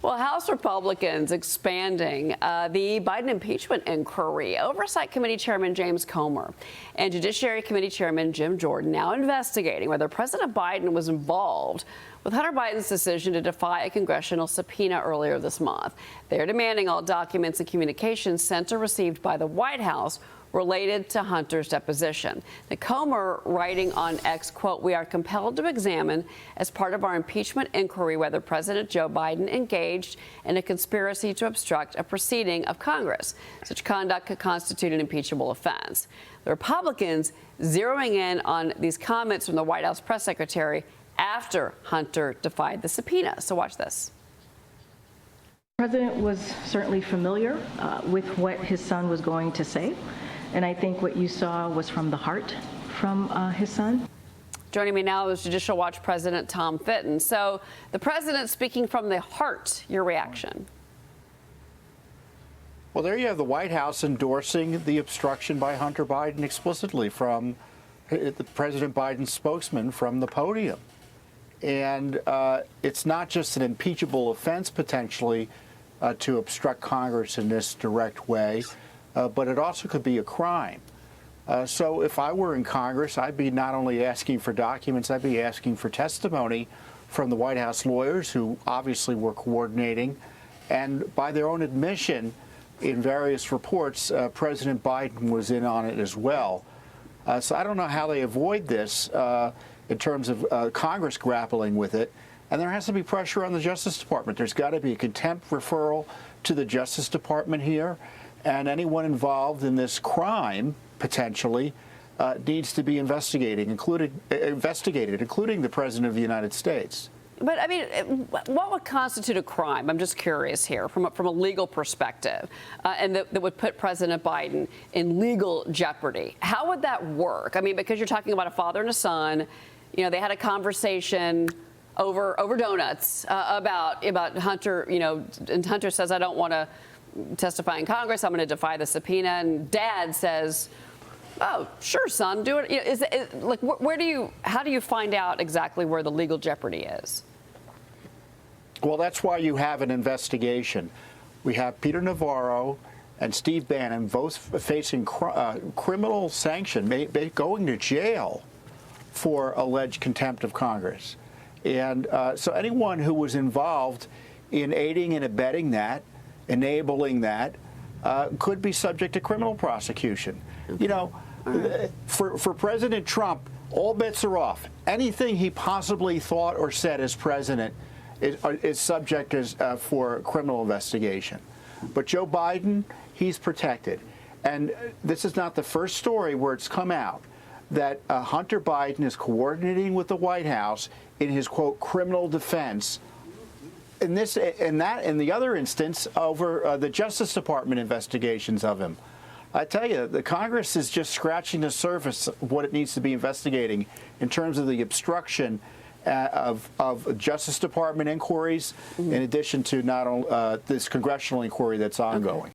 Well, House Republicans expanding the Biden impeachment inquiry. Oversight Committee Chairman James Comer and Judiciary Committee Chairman Jim Jordan now investigating whether President Biden was involved with Hunter Biden's decision to defy a congressional subpoena earlier this month. They're demanding all documents and communications sent or received by the White House related to Hunter's deposition. The Comer writing on X, quote, "We are compelled to examine as part of our impeachment inquiry whether President Joe Biden engaged in a conspiracy to obstruct a proceeding of Congress. Such conduct could constitute an impeachable offense." The Republicans zeroing in on these comments from the White House press secretary after Hunter defied the subpoena. So watch this. The president was certainly familiar with what his son was going to say. And I think what you saw was from the heart from his son. Joining me now is Judicial Watch President Tom Fitton. So the president speaking from the heart, your reaction? Well, there you have the White House endorsing the obstruction by Hunter Biden explicitly from President Biden's spokesman from the podium. And it's not just an impeachable offense potentially to obstruct Congress in this direct way. But it also could be a crime. So if I were in Congress, I'd be not only asking for documents, I'd be asking for testimony from the White House lawyers who obviously were coordinating. And by their own admission in various reports, President Biden was in on it as well. So I don't know how they avoid this in terms of Congress grappling with it. And there has to be pressure on the Justice Department. There's got to be a contempt referral to the Justice Department here. And anyone involved in this crime, potentially, needs to be investigated, including the President of the United States. But, I mean, what would constitute a crime? I'm just curious here from a legal perspective, and that would put President Biden in legal jeopardy. How would that work? I mean, because you're talking about a father and a son. You know, they had a conversation over donuts about Hunter, you know, and Hunter says, "I don't want to testify in Congress. I'm going to defy the subpoena." And Dad says, "Oh, sure, son, do it." You know, like, how do you find out exactly where the legal jeopardy is? Well, that's why you have an investigation. We have Peter Navarro and Steve Bannon both facing criminal sanction, going to jail for alleged contempt of Congress. And so anyone who was involved in aiding and abetting that, enabling that, could be subject to criminal prosecution. Okay. You know, for President Trump, all bets are off. Anything he possibly thought or said as president is subject for criminal investigation. But Joe Biden, he's protected. And this is not the first story where it's come out that Hunter Biden is coordinating with the White House in his, quote, criminal defense. In the other instance, over the Justice Department investigations of him. I tell you, the Congress is just scratching the surface of what it needs to be investigating in terms of the obstruction of Justice Department inquiries, in addition to not only this congressional inquiry that's ongoing.